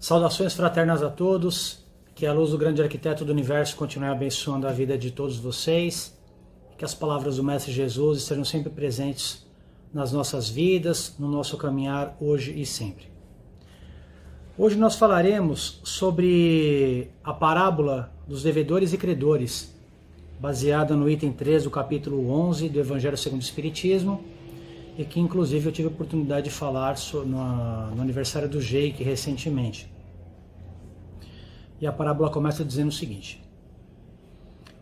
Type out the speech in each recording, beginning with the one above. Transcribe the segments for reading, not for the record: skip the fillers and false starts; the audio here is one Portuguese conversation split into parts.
Saudações fraternas a todos, que a luz do grande arquiteto do universo continue abençoando a vida de todos vocês, que as palavras do Mestre Jesus estejam sempre presentes nas nossas vidas, no nosso caminhar hoje e sempre. Hoje nós falaremos sobre a parábola dos devedores e credores, baseada no item 3 do capítulo 11 do Evangelho segundo o Espiritismo, e que inclusive eu tive a oportunidade de falar no aniversário do Jake recentemente. E a parábola começa dizendo o seguinte: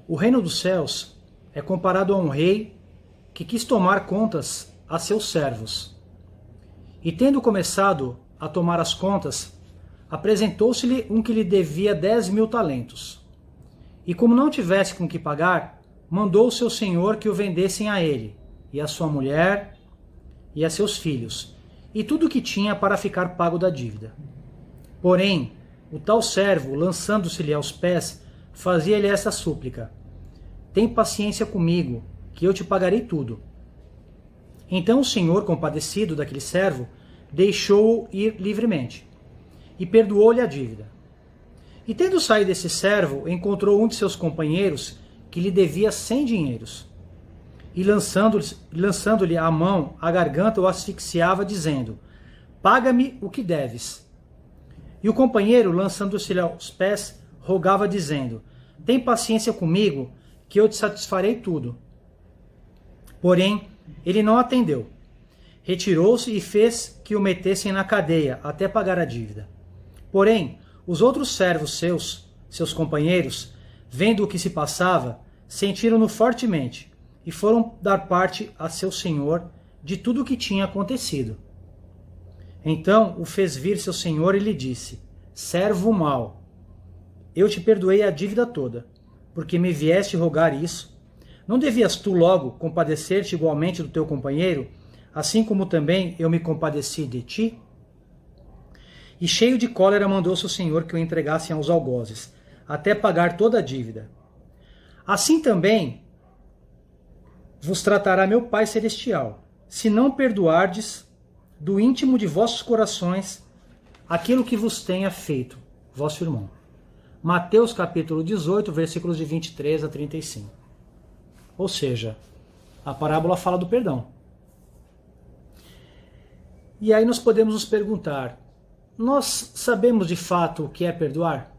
o reino dos céus é comparado a um rei que quis tomar contas a seus servos. E tendo começado a tomar as contas, apresentou-se-lhe um que lhe devia 10.000 talentos. E como não tivesse com que pagar, mandou o seu senhor que o vendessem a ele, e a sua mulher, e a seus filhos, e tudo o que tinha para ficar pago da dívida. Porém, o tal servo, lançando-se-lhe aos pés, fazia-lhe esta súplica: tem paciência comigo, que eu te pagarei tudo. Então o senhor, compadecido daquele servo, deixou-o ir livremente, e perdoou-lhe a dívida. E tendo saído esse servo, encontrou um de seus companheiros que lhe devia 100 dinheiros. E lançando-lhe a mão à garganta, o asfixiava, dizendo: paga-me o que deves. E o companheiro, lançando-se-lhe aos pés, rogava, dizendo: tem paciência comigo, que eu te satisfarei tudo. Porém, ele não atendeu. Retirou-se e fez que o metessem na cadeia, até pagar a dívida. Porém, os outros servos seus companheiros, vendo o que se passava, sentiram-no fortemente, e foram dar parte a seu senhor de tudo o que tinha acontecido. Então o fez vir seu senhor e lhe disse: servo mau, eu te perdoei a dívida toda, porque me vieste rogar isso. Não devias tu logo compadecer-te igualmente do teu companheiro, assim como também eu me compadeci de ti? E cheio de cólera mandou seu senhor que o entregassem aos algozes, até pagar toda a dívida. Assim também vos tratará meu Pai Celestial, se não perdoardes do íntimo de vossos corações aquilo que vos tenha feito vosso irmão. Mateus capítulo 18, versículos de 23 a 35. Ou seja, a parábola fala do perdão. E aí nós podemos nos perguntar: nós sabemos de fato o que é perdoar?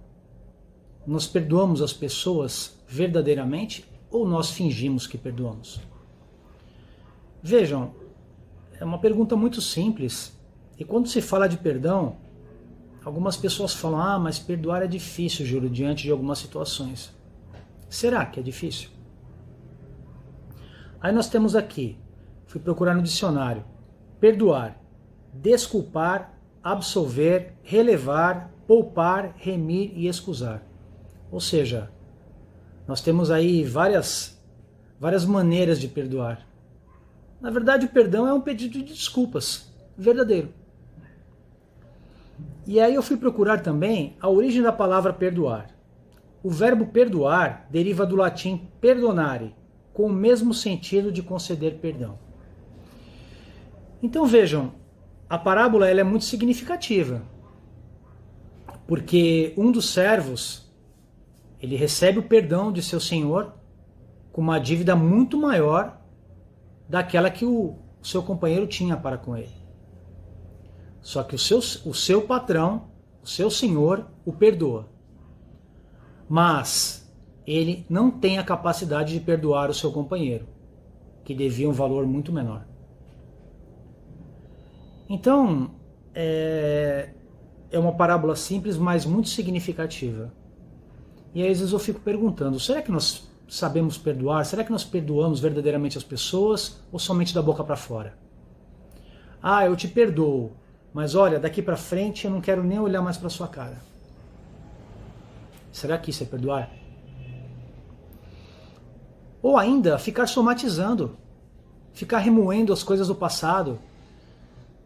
Nós perdoamos as pessoas verdadeiramente ou nós fingimos que perdoamos? Vejam, é uma pergunta muito simples. E quando se fala de perdão, algumas pessoas falam: ah, mas perdoar é difícil, Júlio, diante de algumas situações. Será que é difícil? Aí nós temos aqui, fui procurar no dicionário: perdoar, desculpar, absolver, relevar, poupar, remir e excusar. Ou seja, nós temos aí várias maneiras de perdoar. Na verdade, o perdão é um pedido de desculpas verdadeiro. E aí eu fui procurar também a origem da palavra perdoar. O verbo perdoar deriva do latim perdonare, com o mesmo sentido de conceder perdão. Então vejam, a parábola ela é muito significativa, porque um dos servos, ele recebe o perdão de seu senhor com uma dívida muito maior daquela que o seu companheiro tinha para com ele. Só que o seu patrão, o seu senhor, o perdoa. Mas ele não tem a capacidade de perdoar o seu companheiro, que devia um valor muito menor. Então, é uma parábola simples, mas muito significativa. E aí, às vezes eu fico perguntando: será que nós sabemos perdoar? Será que nós perdoamos verdadeiramente as pessoas ou somente da boca para fora? Ah, eu te perdoo, mas olha, daqui para frente eu não quero nem olhar mais para sua cara. Será que isso é perdoar? Ou ainda, ficar somatizando, ficar remoendo as coisas do passado.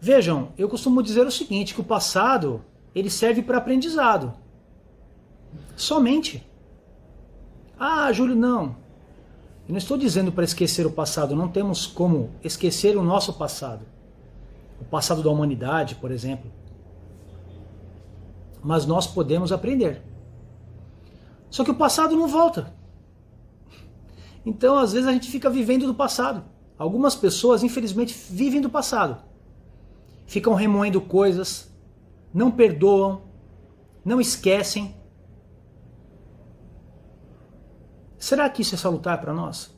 Vejam, eu costumo dizer o seguinte, que o passado, ele serve para aprendizado. Somente. Ah, Júlio, não. Eu não estou dizendo para esquecer o passado, não temos como esquecer o nosso passado. O passado da humanidade, por exemplo. mas nós podemos aprender. Só que o passado não volta. Então, às vezes, a gente fica vivendo do passado. Algumas pessoas, infelizmente, vivem do passado. Ficam remoendo coisas, não perdoam, não esquecem. Será que isso é salutar para nós?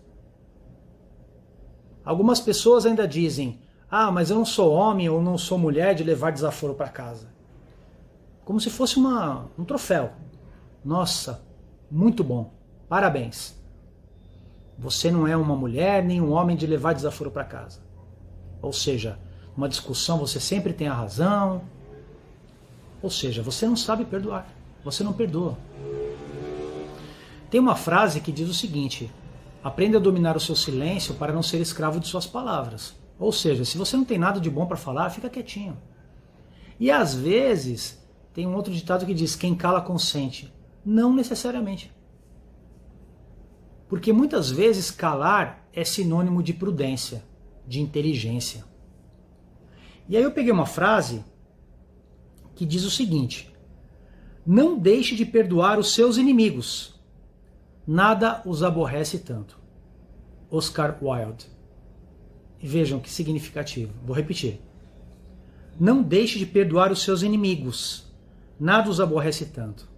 Algumas pessoas ainda dizem: ah, mas eu não sou homem ou não sou mulher de levar desaforo para casa. Como se fosse um troféu. Nossa, muito bom, parabéns. Você não é uma mulher nem um homem de levar desaforo para casa. Ou seja, numa discussão você sempre tem a razão. Ou seja, você não sabe perdoar, você não perdoa. Tem uma frase que diz o seguinte: aprenda a dominar o seu silêncio para não ser escravo de suas palavras. Ou seja, se você não tem nada de bom para falar, fica quietinho. E às vezes, tem um outro ditado que diz: quem cala consente. Não necessariamente. Porque muitas vezes calar é sinônimo de prudência, de inteligência. E aí eu peguei uma frase que diz o seguinte: não deixe de perdoar os seus inimigos. Nada os aborrece tanto. Oscar Wilde. E vejam que significativo. Vou repetir. Não deixe de perdoar os seus inimigos. Nada os aborrece tanto.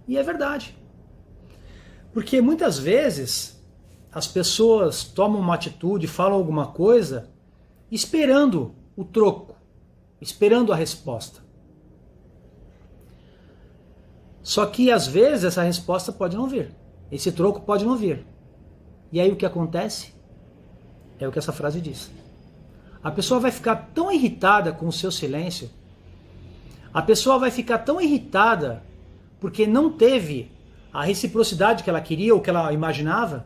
E é verdade. Porque muitas vezes as pessoas tomam uma atitude, falam alguma coisa, esperando o troco, esperando a resposta. Só que às vezes essa resposta pode não vir. Esse troco pode não vir. E aí o que acontece? É o que essa frase diz. A pessoa vai ficar tão irritada com o seu silêncio, a pessoa vai ficar tão irritada porque não teve a reciprocidade que ela queria ou que ela imaginava,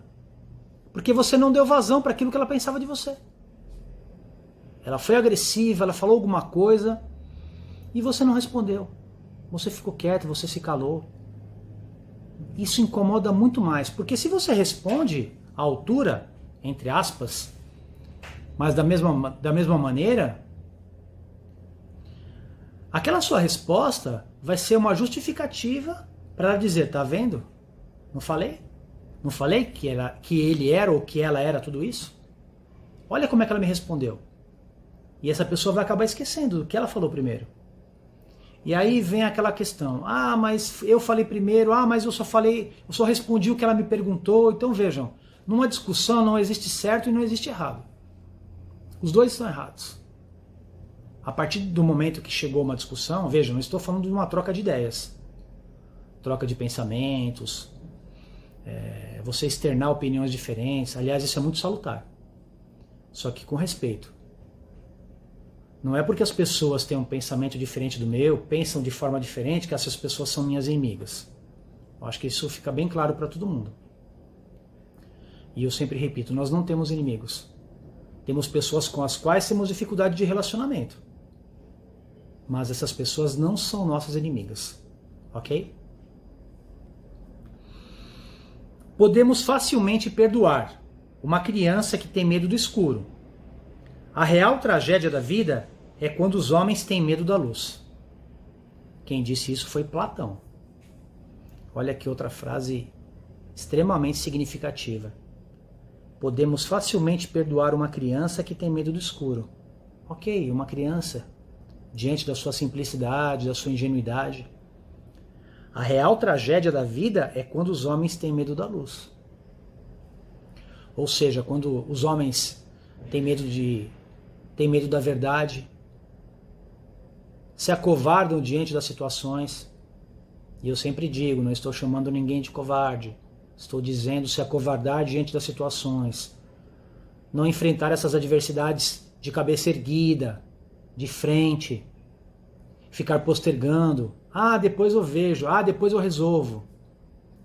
porque você não deu vazão para aquilo que ela pensava de você. Ela foi agressiva, ela falou alguma coisa e você não respondeu. Você ficou quieto, você se calou. Isso incomoda muito mais, porque se você responde à altura, entre aspas, mas da mesma maneira, aquela sua resposta vai ser uma justificativa para ela dizer: tá vendo? Não falei? Não falei que ele era ou que ela era tudo isso? Olha como é que ela me respondeu. E essa pessoa vai acabar esquecendo do que ela falou primeiro. E aí vem aquela questão: ah, mas eu falei primeiro, ah, mas eu só respondi o que ela me perguntou. Então vejam, numa discussão não existe certo e não existe errado. Os dois estão errados. A partir do momento que chegou uma discussão, vejam, não estou falando de uma troca de ideias, troca de pensamentos, você externar opiniões diferentes. Aliás, isso é muito salutar. Só que com respeito. Não é porque as pessoas têm um pensamento diferente do meu, pensam de forma diferente, que essas pessoas são minhas inimigas. Eu acho que isso fica bem claro para todo mundo. E eu sempre repito, nós não temos inimigos. Temos pessoas com as quais temos dificuldade de relacionamento. Mas essas pessoas não são nossas inimigas. Ok? Podemos facilmente perdoar uma criança que tem medo do escuro. A real tragédia da vida é quando os homens têm medo da luz. Quem disse isso foi Platão. Olha que outra frase extremamente significativa. Podemos facilmente perdoar uma criança que tem medo do escuro. Ok, uma criança, diante da sua simplicidade, da sua ingenuidade. A real tragédia da vida é quando os homens têm medo da luz. Ou seja, quando os homens têm medo da verdade, se acovardam diante das situações. E eu sempre digo, não estou chamando ninguém de covarde. Estou dizendo se acovardar diante das situações. Não enfrentar essas adversidades de cabeça erguida, de frente. Ficar postergando. Ah, depois eu vejo. Ah, depois eu resolvo.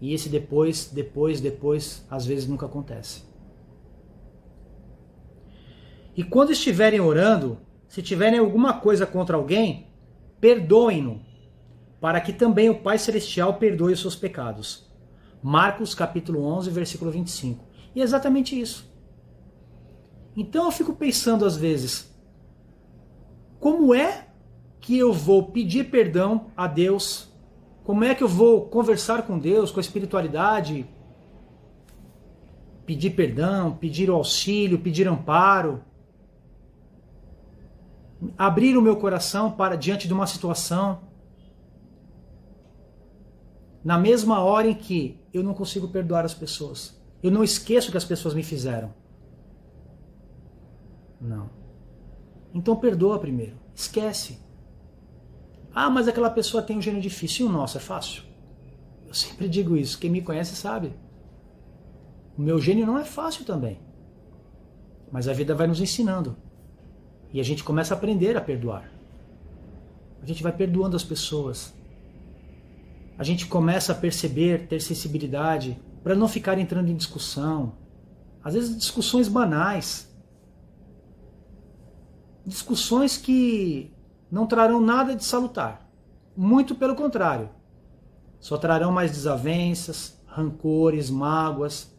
E esse depois, às vezes nunca acontece. E quando estiverem orando, se tiverem alguma coisa contra alguém, perdoem-no, para que também o Pai Celestial perdoe os seus pecados. Marcos capítulo 11, versículo 25. E é exatamente isso. Então eu fico pensando às vezes, como é que eu vou pedir perdão a Deus? Como é que eu vou conversar com Deus, com a espiritualidade? Pedir perdão, pedir auxílio, pedir amparo. Abrir o meu coração para diante de uma situação. Na mesma hora em que eu não consigo perdoar as pessoas. Eu não esqueço o que as pessoas me fizeram. Não. Então perdoa primeiro. Esquece. Ah, mas aquela pessoa tem um gênio difícil. E o nosso é fácil? Eu sempre digo isso. Quem me conhece sabe. O meu gênio não é fácil também. Mas a vida vai nos ensinando. E a gente começa a aprender a perdoar. A gente vai perdoando as pessoas. A gente começa a perceber, ter sensibilidade, para não ficar entrando em discussão. Às vezes discussões banais. Discussões que não trarão nada de salutar. Muito pelo contrário. Só trarão mais desavenças, rancores, mágoas.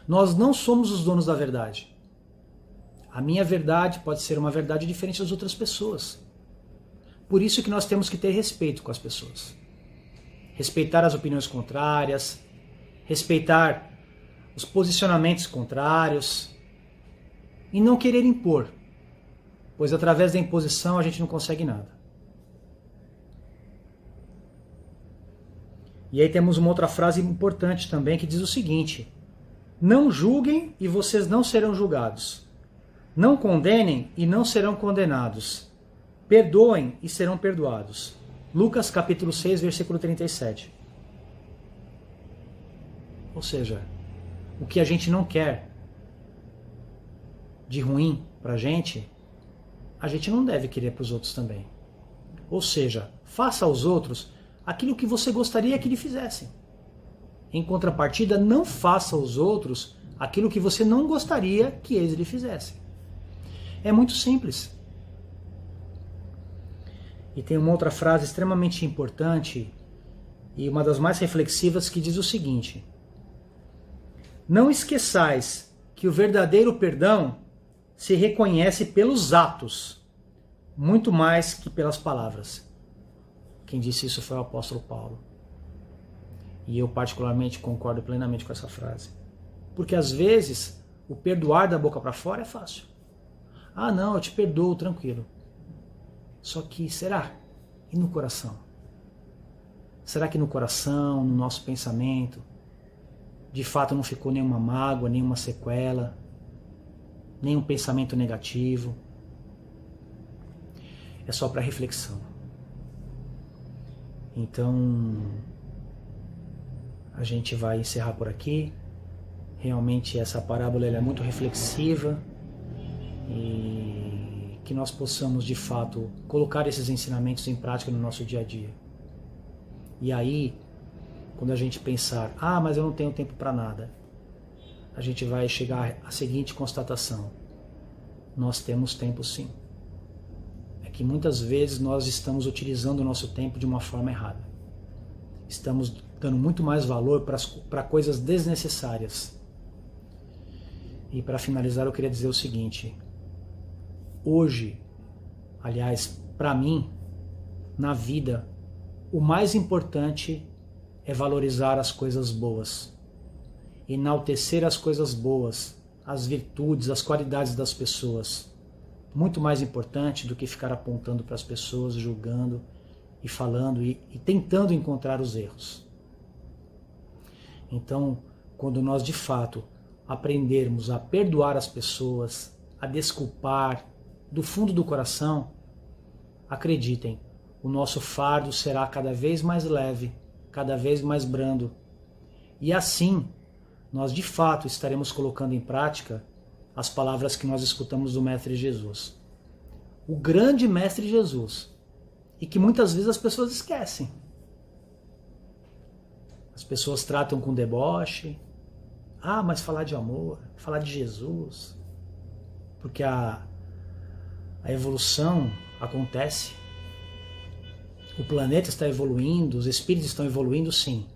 Nós não somos os donos da verdade. A minha verdade pode ser uma verdade diferente das outras pessoas. Por isso que nós temos que ter respeito com as pessoas. Respeitar as opiniões contrárias, respeitar os posicionamentos contrários e não querer impor, pois através da imposição a gente não consegue nada. E aí temos uma outra frase importante também que diz o seguinte: não julguem e vocês não serão julgados. Não condenem e não serão condenados. Perdoem e serão perdoados. Lucas capítulo 6, versículo 37. Ou seja, o que a gente não quer de ruim pra gente, a gente não deve querer para os outros também. Ou seja, faça aos outros aquilo que você gostaria que lhe fizessem. Em contrapartida, não faça aos outros aquilo que você não gostaria que eles lhe fizessem. É muito simples. E tem uma outra frase extremamente importante e uma das mais reflexivas que diz o seguinte: não esqueçais que o verdadeiro perdão se reconhece pelos atos, muito mais que pelas palavras. Quem disse isso foi o apóstolo Paulo. E eu particularmente concordo plenamente com essa frase. Porque às vezes o perdoar da boca para fora é fácil. Ah não, eu te perdoo, tranquilo. Só que será? E no coração? Será que no coração, no nosso pensamento, de fato não ficou nenhuma mágoa, nenhuma sequela, nenhum pensamento negativo? É só para reflexão. Então, a gente vai encerrar por aqui. Realmente essa parábola ela é muito reflexiva e que nós possamos de fato colocar esses ensinamentos em prática no nosso dia a dia. E aí, quando a gente pensar, ah, mas eu não tenho tempo para nada, a gente vai chegar à seguinte constatação: nós temos tempo sim. É que muitas vezes nós estamos utilizando o nosso tempo de uma forma errada. Estamos dando muito mais valor para coisas desnecessárias. E para finalizar eu queria dizer o seguinte: hoje, aliás, para mim, na vida, o mais importante é valorizar as coisas boas, enaltecer as coisas boas, as virtudes, as qualidades das pessoas. Muito mais importante do que ficar apontando para as pessoas, julgando e falando e tentando encontrar os erros. Então, quando nós de fato aprendermos a perdoar as pessoas, a desculpar do fundo do coração, acreditem, o nosso fardo será cada vez mais leve, cada vez mais brando. E assim, nós de fato estaremos colocando em prática as palavras que nós escutamos do Mestre Jesus. O grande Mestre Jesus. E que muitas vezes as pessoas esquecem. As pessoas tratam com deboche. Ah, mas falar de amor, falar de Jesus. Porque a evolução acontece. O planeta está evoluindo, os espíritos estão evoluindo, sim.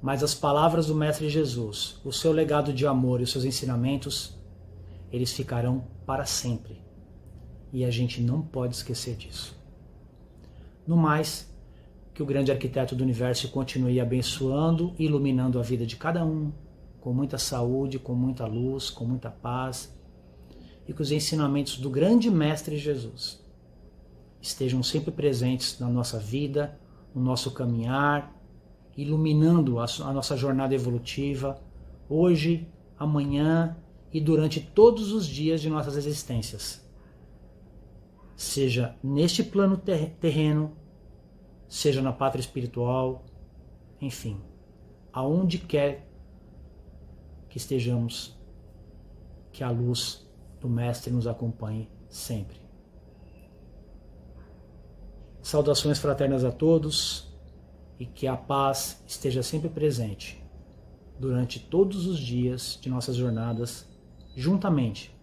Mas as palavras do Mestre Jesus, o seu legado de amor e os seus ensinamentos, eles ficarão para sempre. E a gente não pode esquecer disso. No mais, que o grande arquiteto do universo continue abençoando e iluminando a vida de cada um, com muita saúde, com muita luz, com muita paz, e que os ensinamentos do grande Mestre Jesus estejam sempre presentes na nossa vida, no nosso caminhar, iluminando a nossa jornada evolutiva, hoje, amanhã e durante todos os dias de nossas existências. Seja neste plano terreno, seja na pátria espiritual, enfim, aonde quer que estejamos, que a luz do Mestre nos acompanhe sempre. Saudações fraternas a todos e que a paz esteja sempre presente durante todos os dias de nossas jornadas, juntamente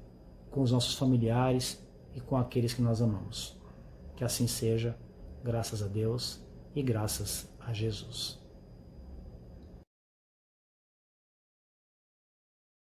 com os nossos familiares e com aqueles que nós amamos. Que assim seja, graças a Deus e graças a Jesus.